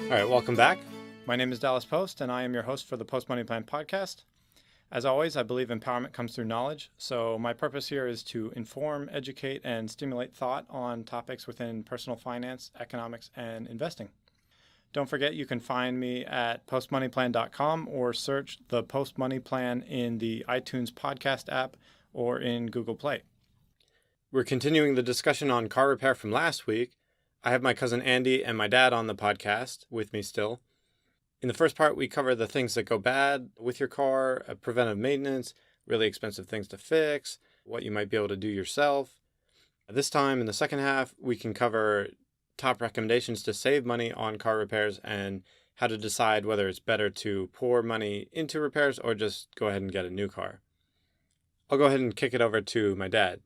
All right, welcome back. My name is Dallas Post, and I am your host for the Post Money Plan podcast. As always, I believe empowerment comes through knowledge, so my purpose here is to inform, educate, and stimulate thought on topics within personal finance, economics, and investing. Don't forget you can find me at postmoneyplan.com or search the Post Money Plan in the iTunes podcast app or in Google Play. We're continuing the discussion on car repair from last week. I have my cousin Andy and my dad on the podcast with me still. In the first part, we cover the things that go bad with your car, preventive maintenance, really expensive things to fix, what you might be able to do yourself. This time, in the second half, we can cover top recommendations to save money on car repairs and how to decide whether it's better to pour money into repairs or just go ahead and get a new car. I'll go ahead and kick it over to my dad.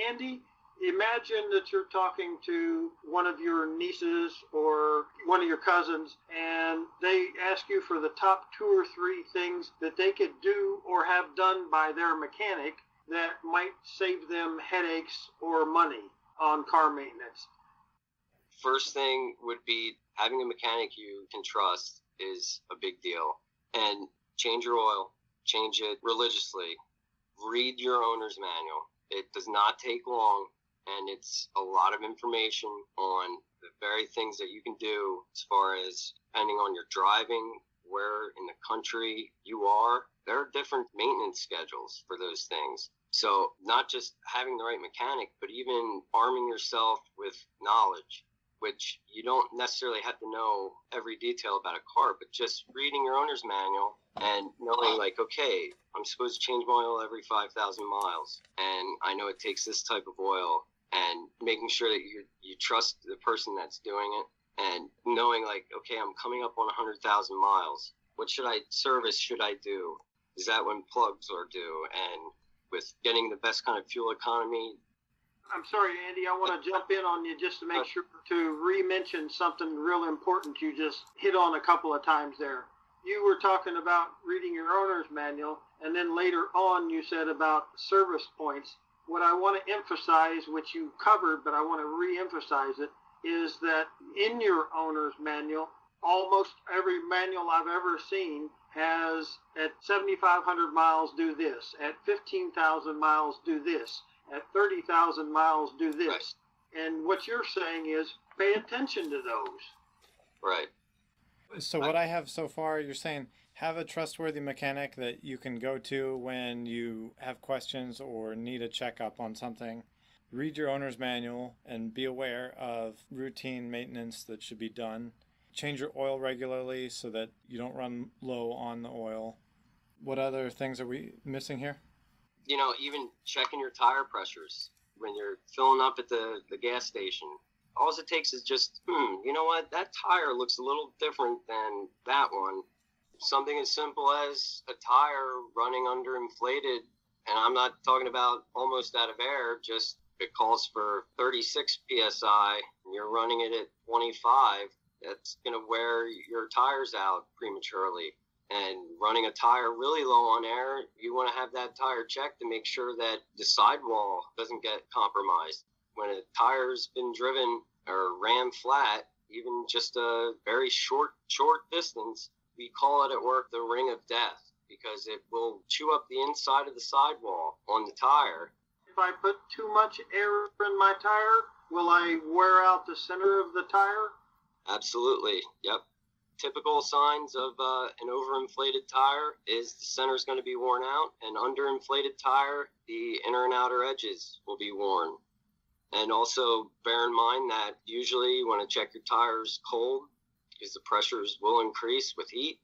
Andy, imagine that you're talking to one of your nieces or one of your cousins, and they ask you for the top 2 or 3 things that they could do or have done by their mechanic that might save them headaches or money on car maintenance. First thing would be having a mechanic you can trust is a big deal. And change your oil, change it religiously. Read your owner's manual. It does not take long, and it's a lot of information on the very things that you can do as far as depending on your driving, where in the country you are. There are different maintenance schedules for those things. So not just having the right mechanic, but even arming yourself with knowledge, which you don't necessarily have to know every detail about a car, but just reading your owner's manual and knowing like, okay, I'm supposed to change my oil every 5,000 miles. And I know it takes this type of oil, and making sure that you trust the person that's doing it, and knowing like, okay, I'm coming up on 100,000 miles. What service should I do? Is that when plugs are due? And with getting the best kind of fuel economy. I'm sorry, Andy, I want to jump in on you just to make sure to re-mention something real important you just hit on a couple of times there. You were talking about reading your owner's manual, and then later on you said about service points. What I want to emphasize, which you covered, but I want to re-emphasize it, is that in your owner's manual, almost every manual I've ever seen has at 7,500 miles do this, at 15,000 miles do this, at 30,000 miles do this. Right. And what you're saying is pay attention to those. Right. So what I have so far, you're saying have a trustworthy mechanic that you can go to when you have questions or need a checkup on something. Read your owner's manual and be aware of routine maintenance that should be done. Change your oil regularly so that you don't run low on the oil. What other things are we missing here? Even checking your tire pressures when you're filling up at the gas station. All it takes is just, you know what, that tire looks a little different than that one. Something as simple as a tire running underinflated, and I'm not talking about almost out of air, just it calls for 36 PSI, and you're running it at 25, that's going to wear your tires out prematurely. And running a tire really low on air, you want to have that tire checked to make sure that the sidewall doesn't get compromised. When a tire's been driven or ran flat, even just a very short distance, we call it at work the ring of death, because it will chew up the inside of the sidewall on the tire. If I put too much air in my tire, will I wear out the center of the tire? Absolutely, yep. Typical signs of an overinflated tire is the center is going to be worn out, and underinflated tire, the inner and outer edges will be worn. And also bear in mind that usually you want to check your tires cold because the pressures will increase with heat.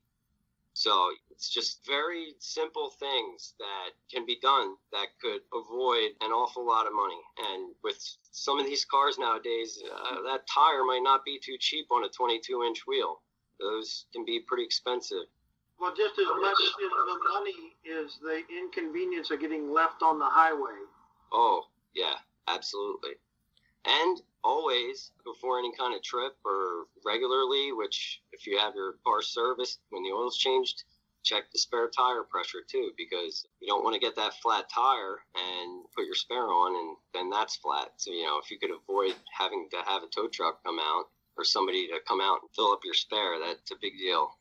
So it's just very simple things that can be done that could avoid an awful lot of money. And with some of these cars nowadays, that tire might not be too cheap on a 22-inch wheel. Those can be pretty expensive. Well, just as much as the money is the inconvenience of getting left on the highway. Oh, yeah, absolutely. And always, before any kind of trip or regularly, which if you have your car serviced, when the oil's changed, check the spare tire pressure too, because you don't want to get that flat tire and put your spare on and then that's flat. So, if you could avoid having to have a tow truck come out, or somebody to come out and fill up your spare. That's a big deal.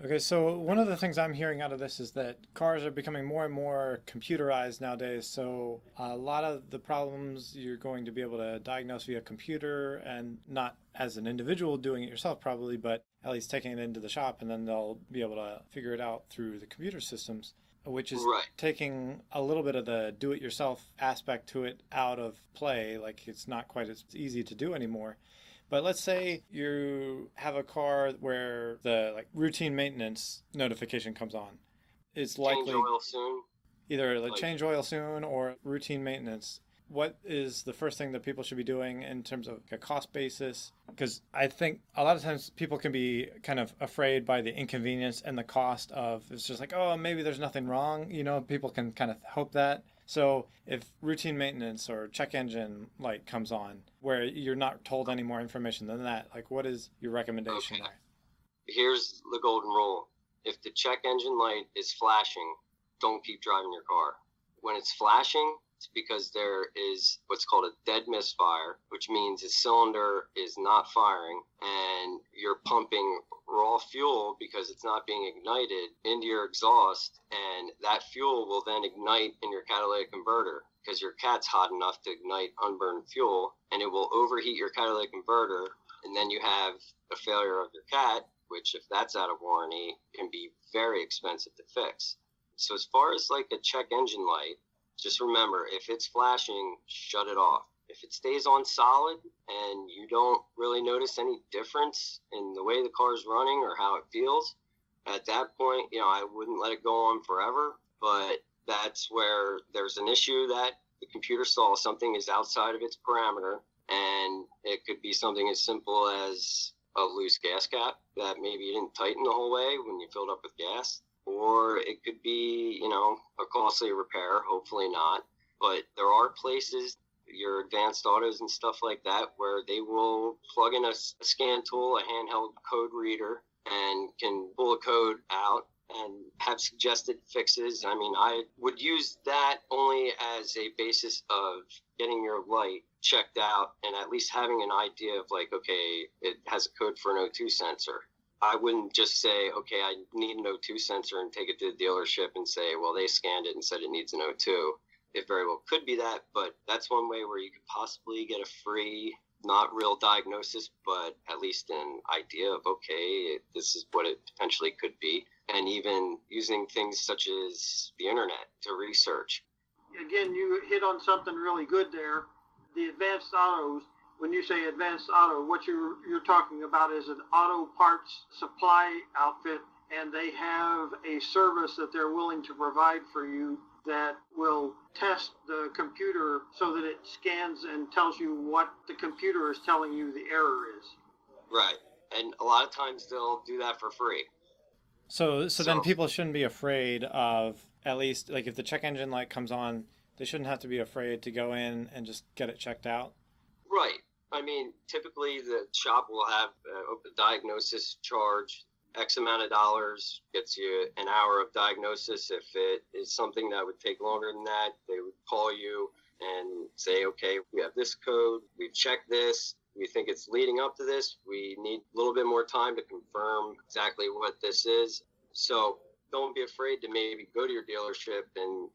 Okay, so one of the things I'm hearing out of this is that cars are becoming more and more computerized nowadays. So a lot of the problems you're going to be able to diagnose via computer, and not as an individual doing it yourself probably, but at least taking it into the shop, and then they'll be able to figure it out through the computer systems, which is Right. taking a little bit of the do-it-yourself aspect to it out of play. Like, it's not quite as easy to do anymore. But let's say you have a car where the routine maintenance notification comes on. It's likely Change oil soon. either Like, change oil soon or routine maintenance. What is the first thing that people should be doing in terms of a cost basis? Because I think a lot of times people can be kind of afraid by the inconvenience and the cost of, it's just like, oh, maybe there's nothing wrong. People can kind of hope that. So if routine maintenance or check engine light comes on where you're not told any more information than that, what is your recommendation Okay. there? Here's the golden rule. If the check engine light is flashing, don't keep driving your car. When it's flashing, it's because there is what's called a dead misfire, which means a cylinder is not firing and you're pumping raw fuel because it's not being ignited into your exhaust, and that fuel will then ignite in your catalytic converter because your cat's hot enough to ignite unburned fuel, and it will overheat your catalytic converter, and then you have a failure of your cat, which if that's out of warranty can be very expensive to fix. So as far as a check engine light, just remember, if it's flashing, shut it off. If it stays on solid and you don't really notice any difference in the way the car's running or how it feels, at that point, I wouldn't let it go on forever. But that's where there's an issue that the computer saw something is outside of its parameter, and it could be something as simple as a loose gas cap that maybe you didn't tighten the whole way when you filled up with gas. Or it could be, a costly repair, hopefully not. But there are places, your advanced autos and stuff like that, where they will plug in a scan tool, a handheld code reader, and can pull a code out and have suggested fixes. I mean, I would use that only as a basis of getting your light checked out and at least having an idea of okay, it has a code for an O2 sensor. I wouldn't just say, okay, I need an O2 sensor and take it to the dealership and say, well, they scanned it and said it needs an O2. It very well could be that, but that's one way where you could possibly get a free, not real diagnosis, but at least an idea of, okay, this is what it potentially could be. And even using things such as the internet to research. Again, you hit on something really good there. The advanced autos. When you say advanced auto, what you're talking about is an auto parts supply outfit, and they have a service that they're willing to provide for you that will test the computer so that it scans and tells you what the computer is telling you the error is. Right. And a lot of times they'll do that for free. So then people shouldn't be afraid of, at least, if the check engine light comes on, they shouldn't have to be afraid to go in and just get it checked out? Right. I mean, typically the shop will have a diagnosis charge, X amount of dollars, gets you an hour of diagnosis. If it is something that would take longer than that, they would call you and say, okay, we have this code, we've checked this, we think it's leading up to this, we need a little bit more time to confirm exactly what this is. So don't be afraid to maybe go to your dealership and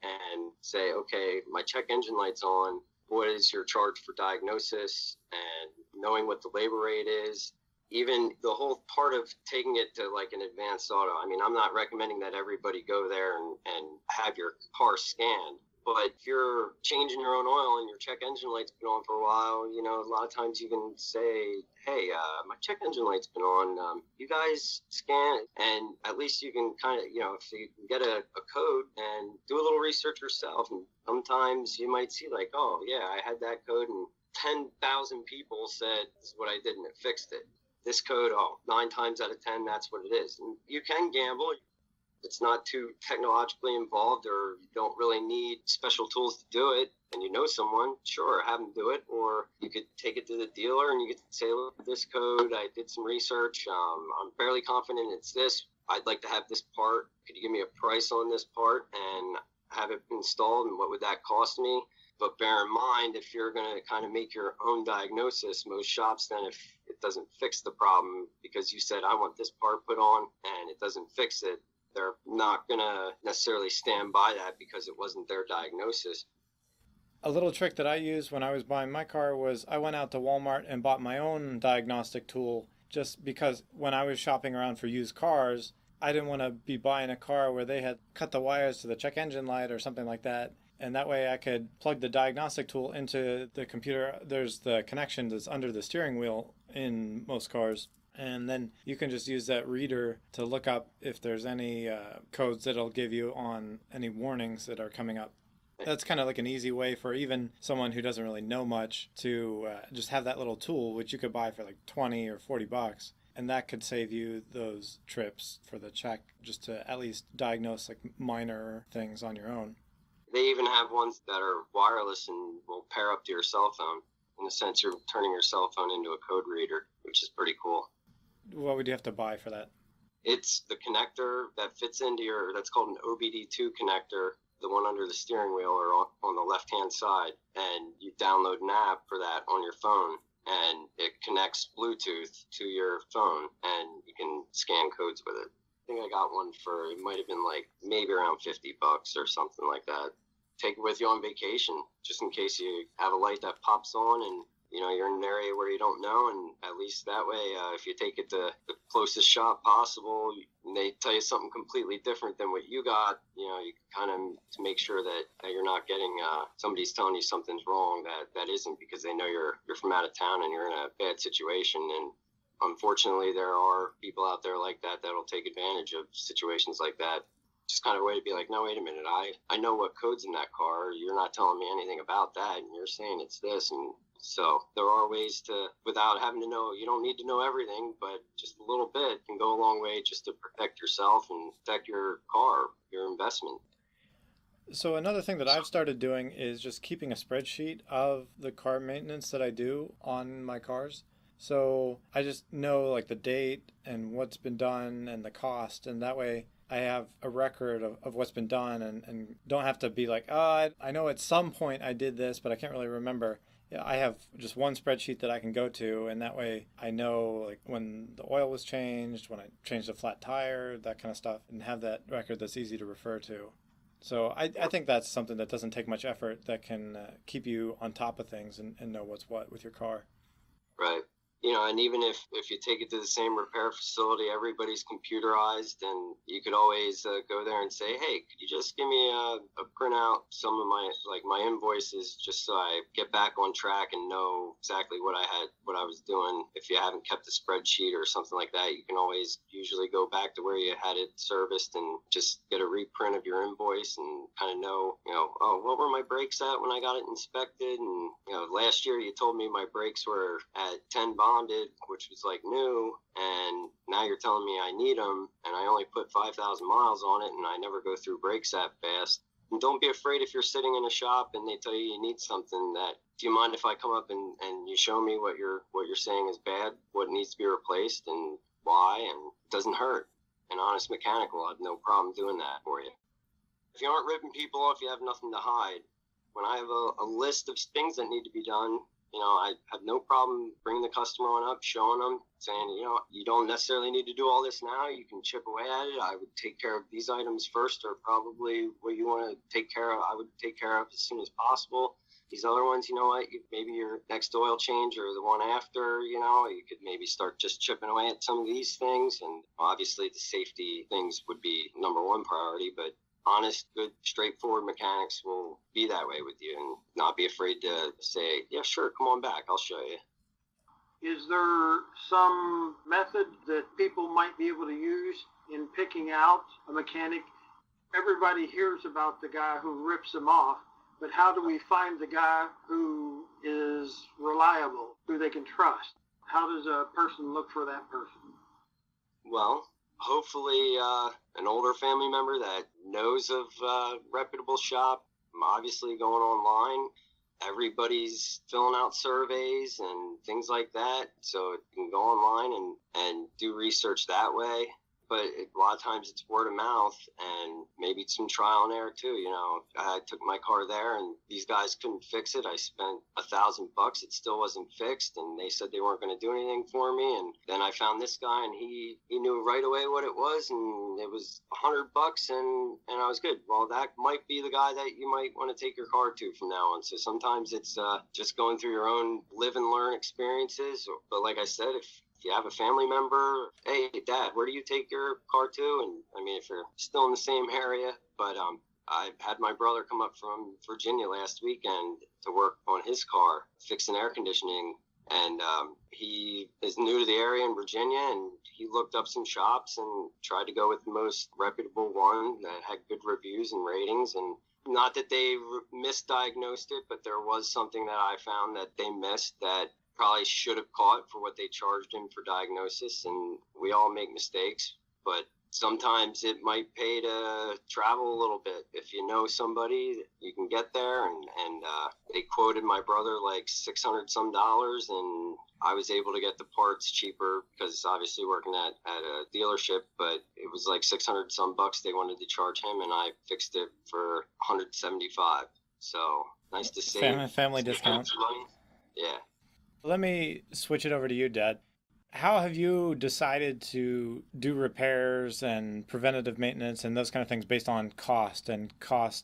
say, okay, my check engine light's on. What is your charge for diagnosis, and knowing what the labor rate is. Even the whole part of taking it to an advanced auto. I mean, I'm not recommending that everybody go there and have your car scanned. But if you're changing your own oil and your check engine light's been on for a while, a lot of times you can say, hey, my check engine light's been on. You guys scan it. And at least you can kind of, if you can get a code and do a little research yourself. And sometimes you might see oh, yeah, I had that code and 10,000 people said this is what I did and it fixed it. This code, 9 times out of 10, that's what it is. And you can gamble. It's not too technologically involved, or you don't really need special tools to do it, and you know someone, sure, have them do it. Or you could take it to the dealer and you could say, look, this code, I did some research. I'm fairly confident it's this. I'd like to have this part. Could you give me a price on this part and have it installed, and what would that cost me? But bear in mind, if you're going to kind of make your own diagnosis, most shops then, if it doesn't fix the problem because you said, I want this part put on and it doesn't fix it, they're not going to necessarily stand by that because it wasn't their diagnosis. A little trick that I used when I was buying my car was I went out to Walmart and bought my own diagnostic tool, just because when I was shopping around for used cars, I didn't want to be buying a car where they had cut the wires to the check engine light or something like that. And that way I could plug the diagnostic tool into the computer. There's the connection that's under the steering wheel in most cars. And then you can just use that reader to look up if there's any codes that it'll give you on any warnings that are coming up. That's kind of like an easy way for even someone who doesn't really know much to just have that little tool, which you could buy for like 20 or 40 bucks. And that could save you those trips for the check, just to at least diagnose like minor things on your own. They even have ones that are wireless and will pair up to your cell phone. In a sense, you're turning your cell phone into a code reader, which is pretty cool. What would you have to buy for that? It's the connector that fits into that's called an OBD2 connector, the one under the steering wheel or on the left-hand side. And you download an app for that on your phone, and it connects Bluetooth to your phone, and you can scan codes with it. I think I got one for, it might have been like maybe around 50 bucks or something like that. Take it with you on vacation, just in case you have a light that pops on and you're in an area where you don't know, and at least that way, if you take it to the closest shop possible, and they tell you something completely different than what you got, you kind of to make sure that you're not getting somebody's telling you something's wrong that isn't, because they know you're from out of town and you're in a bad situation. And unfortunately, there are people out there like that'll take advantage of situations like that. Just kind of a way to be like, no, wait a minute, I know what code's in that car. You're not telling me anything about that, and you're saying it's this. And so there are ways to, without having to know, you don't need to know everything, but just a little bit can go a long way just to protect yourself and protect your car, your investment. So another thing that I've started doing is just keeping a spreadsheet of the car maintenance that I do on my cars. So I just know like the date and what's been done and the cost, and that way I have a record of what's been done and don't have to be like, oh, I know at some point I did this, but I can't really remember. I have just one spreadsheet that I can go to, and that way I know like when the oil was changed, when I changed a flat tire, that kind of stuff, and have that record that's easy to refer to. So I think that's something that doesn't take much effort, that can keep you on top of things and know what's what with your car. Right. And even if you take it to the same repair facility, everybody's computerized, and you could always go there and say, hey, could you just give me a printout, some of my invoices, just so I get back on track and know exactly what I was doing. If you haven't kept a spreadsheet or something like that, you can always usually go back to where you had it serviced and just get a reprint of your invoice and kind of know, oh, what were my brakes at when I got it inspected? And, last year you told me my brakes were at 10 bonded, which was like new, and now you're telling me I need them, and I only put 5,000 miles on it, and I never go through brakes that fast. And don't be afraid if you're sitting in a shop and they tell you need something, that, do you mind if I come up and you show me what you're saying is bad, what needs to be replaced, and why? And it doesn't hurt. An honest mechanic will have no problem doing that for you. If you aren't ripping people off, you have nothing to hide. When I have a list of things that need to be done, I have no problem bringing the customer on up, showing them, saying, you don't necessarily need to do all this now. You can chip away at it. I would take care of these items first, or probably what you want to take care of, I would take care of as soon as possible. These other ones, maybe your next oil change or the one after, you could maybe start just chipping away at some of these things. And obviously the safety things would be number one priority, but honest, good, straightforward mechanics will be that way with you and not be afraid to say, yeah, sure, come on back, I'll show you. Is there some method that people might be able to use in picking out a mechanic? Everybody hears about the guy who rips them off, but how do we find the guy who is reliable, who they can trust? How does a person look for that person? Well, hopefully an older family member that knows of a reputable shop. Obviously going online, everybody's filling out surveys and things like that, so you can go online and do research that way. but a lot of times it's word of mouth and maybe some trial and error too. I took my car there and these guys couldn't fix it. I spent $1,000. It still wasn't fixed, and they said they weren't going to do anything for me. And then I found this guy, and he knew right away what it was, and it was $100, and I was good. Well, that might be the guy that you might want to take your car to from now on. So sometimes it's just going through your own live and learn experiences. But like I said, if you have a family member, hey, Dad, where do you take your car to? And I mean, if you're still in the same area, but I had my brother come up from Virginia last weekend to work on his car, fixing air conditioning. And he is new to the area in Virginia, and he looked up some shops and tried to go with the most reputable one that had good reviews and ratings. And not that they misdiagnosed it, but there was something that I found that they missed that probably should have caught for what they charged him for diagnosis. And we all make mistakes, but sometimes it might pay to travel a little bit. If you know somebody, you can get there. And they quoted my brother like $600 some, and I was able to get the parts cheaper because obviously working at a dealership, but it was like $600 some they wanted to charge him, and I fixed it for $175. So nice to save. Family discount. Yeah. Let me switch it over to you, Dad. How have you decided to do repairs and preventative maintenance and those kind of things based on cost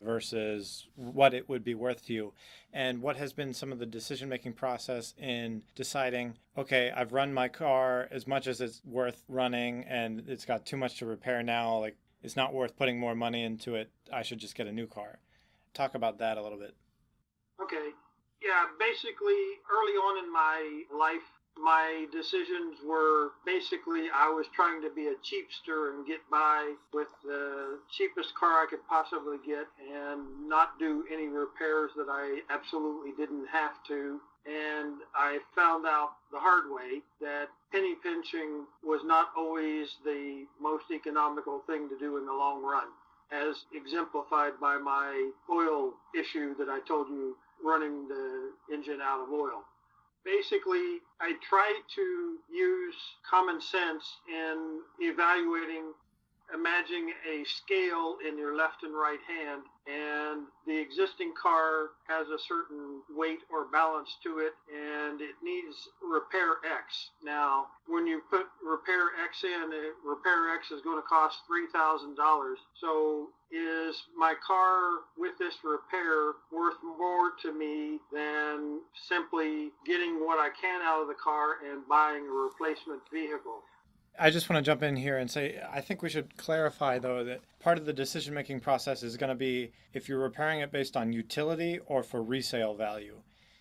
versus what it would be worth to you? And what has been some of the decision-making process in deciding, okay, I've run my car as much as it's worth running and it's got too much to repair now, like it's not worth putting more money into it, I should just get a new car. Talk about that a little bit. Okay. Yeah, basically, early on in my life, my decisions were basically I was trying to be a cheapster and get by with the cheapest car I could possibly get and not do any repairs that I absolutely didn't have to. And I found out the hard way that penny pinching was not always the most economical thing to do in the long run, as exemplified by my oil issue that I told you, running the engine out of oil. Basically, I try to use common sense in evaluating, imagining a scale in your left and right hand, and the existing car has a certain weight or balance to it, and it needs repair X. Now, when you put repair X in, repair X is going to cost $3,000. So is my car with this repair worth more to me than simply getting what I can out of the car and buying a replacement vehicle? I just want to jump in here and say, I think we should clarify, though, that part of the decision-making process is going to be if you're repairing it based on utility or for resale value.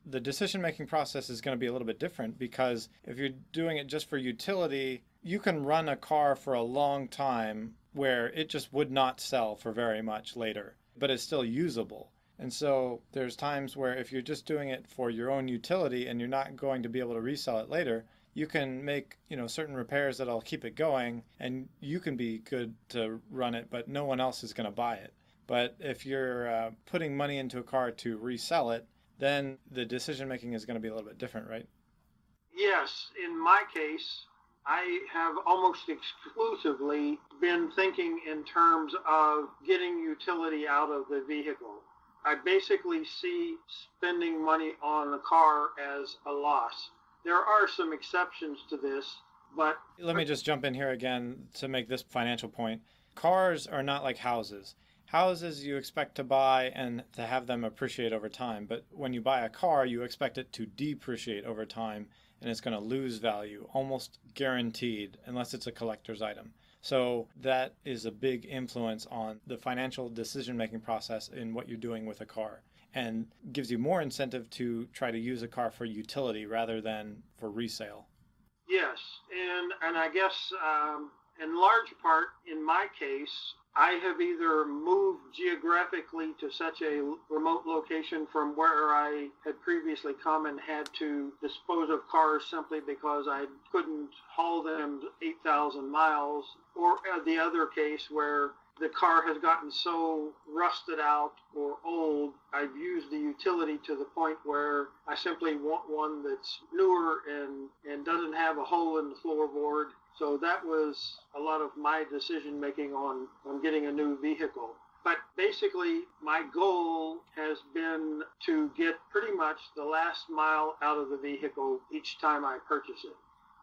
The decision-making process is going to be a little bit different because if you're doing it just for utility, you can run a car for a long time where it just would not sell for very much later, but it's still usable. And so there's times where if you're just doing it for your own utility and you're not going to be able to resell it later, you can make, certain repairs that'll keep it going and you can be good to run it, but no one else is going to buy it. But if you're putting money into a car to resell it, then the decision making is going to be a little bit different, right? Yes. In my case, I have almost exclusively been thinking in terms of getting utility out of the vehicle. I basically see spending money on a car as a loss. There are some exceptions to this, but... Let me just jump in here again to make this financial point. Cars are not like houses. Houses you expect to buy and to have them appreciate over time, but when you buy a car, you expect it to depreciate over time, and it's going to lose value, almost guaranteed, unless it's a collector's item. So that is a big influence on the financial decision-making process in what you're doing with a car, and gives you more incentive to try to use a car for utility rather than for resale. Yes, and I guess in large part, in my case, I have either moved geographically to such a remote location from where I had previously come and had to dispose of cars simply because I couldn't haul them 8,000 miles, or the other case where the car has gotten so rusted out or old, I've used the utility to the point where I simply want one that's newer and doesn't have a hole in the floorboard So that was a lot of my decision making on getting a new vehicle. But basically, my goal has been to get pretty much the last mile out of the vehicle each time I purchase it.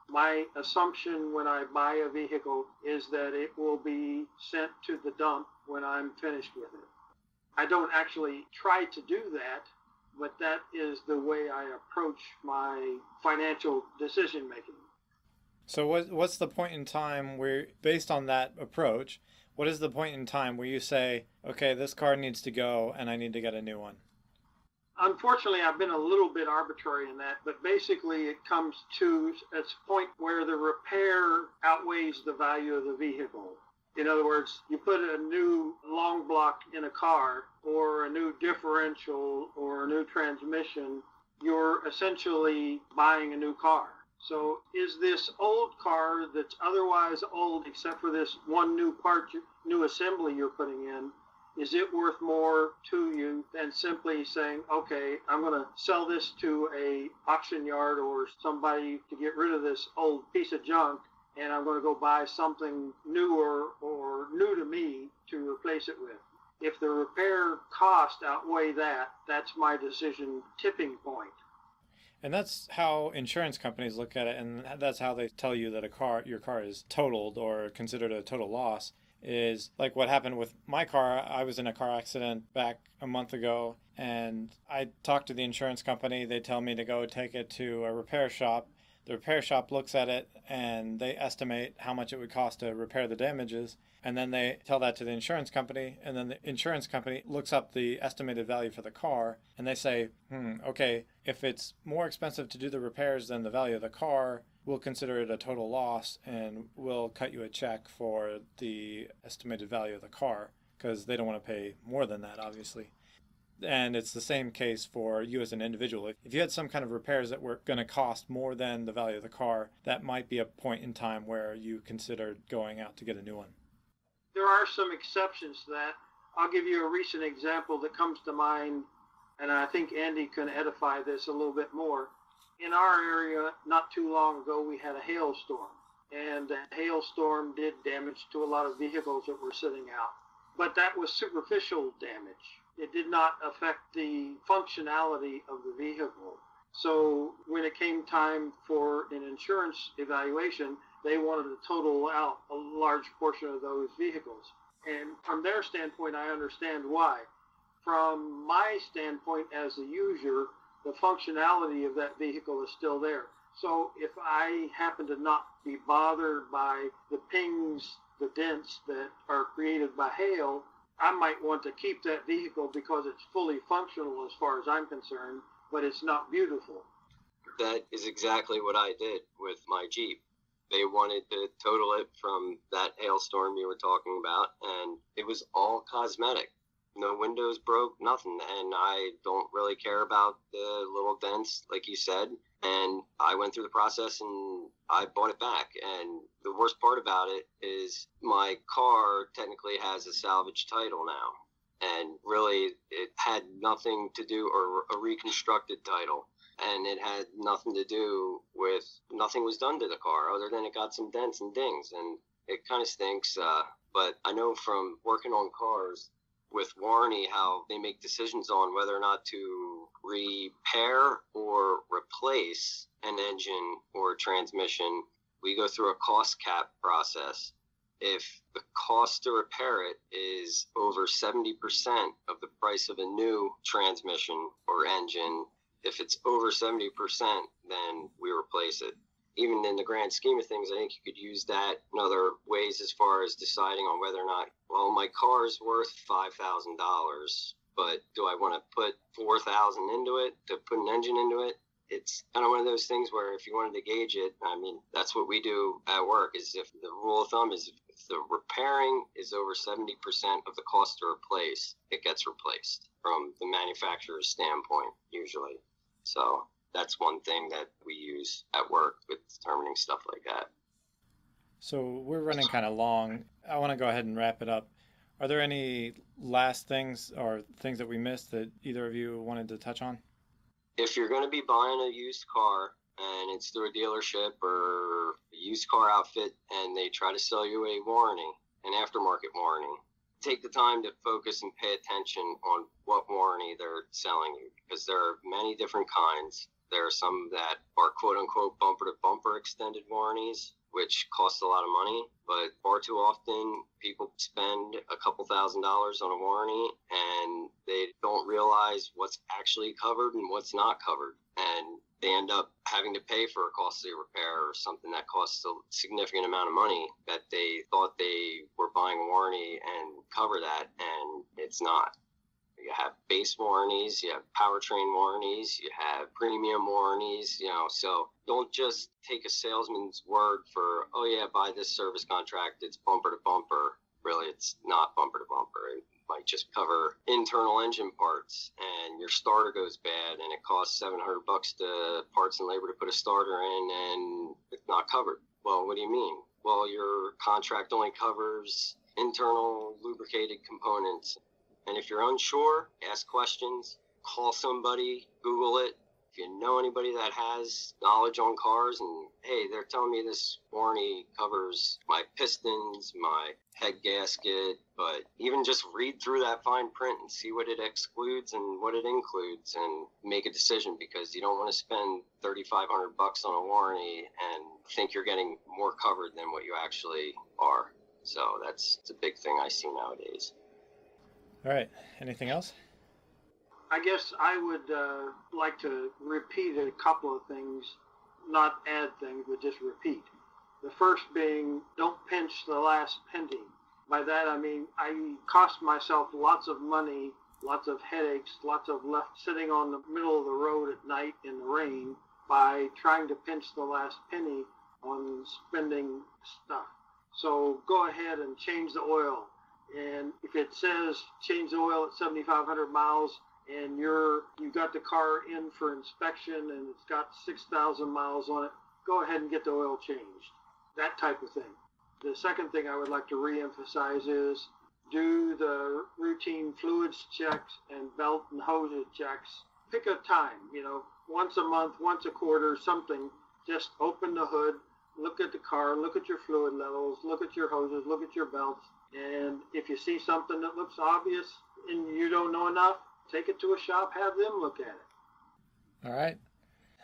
My assumption when I buy a vehicle is that it will be sent to the dump when I'm finished with it. I don't actually try to do that, but that is the way I approach my financial decision making. So what's the point in time where, based on that approach, what is the point in time where you say, okay, this car needs to go and I need to get a new one? Unfortunately, I've been a little bit arbitrary in that, but basically it comes to a point where the repair outweighs the value of the vehicle. In other words, you put a new long block in a car or a new differential or a new transmission, you're essentially buying a new car. So is this old car that's otherwise old except for this one new part, new assembly you're putting in, is it worth more to you than simply saying, okay, I'm going to sell this to a auction yard or somebody to get rid of this old piece of junk, and I'm going to go buy something newer or new to me to replace it with? If the repair cost outweigh that, that's my decision tipping point. And that's how insurance companies look at it, and that's how they tell you that your car is totaled or considered a total loss. Is like what happened with my car. I was in a car accident back a month ago, and I talked to the insurance company. They tell me to go take it to a repair shop. The repair shop looks at it and they estimate how much it would cost to repair the damages, and then they tell that to the insurance company, and then the insurance company looks up the estimated value for the car, and they say, okay, if it's more expensive to do the repairs than the value of the car, we'll consider it a total loss and we'll cut you a check for the estimated value of the car, because they don't want to pay more than that, obviously. And it's the same case for you as an individual. If you had some kind of repairs that were going to cost more than the value of the car, that might be a point in time where you considered going out to get a new one. There are some exceptions to that. I'll give you a recent example that comes to mind, and I think Andy can edify this a little bit more. In our area, not too long ago, we had a hailstorm, and the hailstorm did damage to a lot of vehicles that were sitting out. But that was superficial damage. It did not affect the functionality of the vehicle. So when it came time for an insurance evaluation, they wanted to total out a large portion of those vehicles. And from their standpoint, I understand why. From my standpoint as a user, the functionality of that vehicle is still there. So if I happen to not be bothered by the pings, the dents that are created by hail, I might want to keep that vehicle because it's fully functional as far as I'm concerned, but it's not beautiful. That is exactly what I did with my Jeep. They wanted to total it from that hailstorm you were talking about, and it was all cosmetic. No windows broke, nothing, and I don't really care about the little dents, like you said. And I went through the process and I bought it back. And the worst part about it is my car technically has a salvage title now. And really, it had nothing to do, or a reconstructed title. And it had nothing to do with, nothing was done to the car other than it got some dents and dings. And it kind of stinks. But I know from working on cars with warranty how they make decisions on whether or not to repair or replace an engine or transmission. We go through a cost cap process. If the cost to repair it is over 70% of the price of a new transmission or engine, if it's over 70%, then we replace it. Even in the grand scheme of things, I think you could use that in other ways as far as deciding on whether or not, well, my car is worth $5,000, but do I want to put $4,000 into it to put an engine into it? It's kind of one of those things where if you wanted to gauge it, I mean, that's what we do at work. Is if the rule of thumb is if the repairing is over 70% of the cost to replace, it gets replaced from the manufacturer's standpoint, usually. So that's one thing that we use at work with determining stuff like that. So we're running kind of long. I want to go ahead and wrap it up. Are there any last things or things that we missed that either of you wanted to touch on? If you're going to be buying a used car, and it's through a dealership or a used car outfit, and they try to sell you a warranty, an aftermarket warranty, take the time to focus and pay attention on what warranty they're selling you, because there are many different kinds. There are some that are quote-unquote bumper-to-bumper extended warranties, which cost a lot of money, but far too often people spend a couple $1,000s on a warranty and they don't realize what's actually covered and what's not covered. And they end up having to pay for a costly repair or something that costs a significant amount of money that they thought they were buying a warranty and cover that, and it's not. You have base warranties, you have powertrain warranties, you have premium warranties, so don't just take a salesman's word for, oh yeah, buy this service contract, it's bumper to bumper. Really, it's not bumper to bumper. It might just cover internal engine parts, and your starter goes bad and it costs $700 to parts and labor to put a starter in, and it's not covered. Well, what do you mean? Well, your contract only covers internal lubricated components. And if you're unsure, ask questions, call somebody, Google it. If you know anybody that has knowledge on cars and, hey, they're telling me this warranty covers my pistons, my head gasket, but even just read through that fine print and see what it excludes and what it includes and make a decision, because you don't want to spend $3,500 on a warranty and think you're getting more covered than what you actually are. So that's a big thing I see nowadays. All right. Anything else? I guess I would like to repeat a couple of things, not add things, but just repeat. The first being, don't pinch the last penny. By that I mean I cost myself lots of money, lots of headaches, lots of left sitting on the middle of the road at night in the rain by trying to pinch the last penny on spending stuff. So go ahead and change the oil. And if it says change the oil at 7,500 miles and you got the car in for inspection and it's got 6,000 miles on it, go ahead and get the oil changed. That type of thing. The second thing I would like to reemphasize is do the routine fluids checks and belt and hose checks. Pick a time, once a month, once a quarter, something. Just open the hood, look at the car, look at your fluid levels, look at your hoses, look at your belts. And if you see something that looks obvious and you don't know enough, take it to a shop, have them look at it. All right.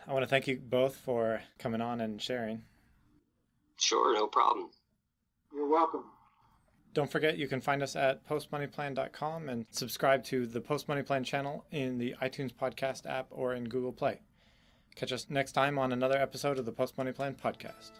I want to thank you both for coming on and sharing. Sure, no problem. You're welcome. Don't forget, you can find us at postmoneyplan.com and subscribe to the Post Money Plan channel in the iTunes podcast app or in Google Play. Catch us next time on another episode of the Post Money Plan podcast.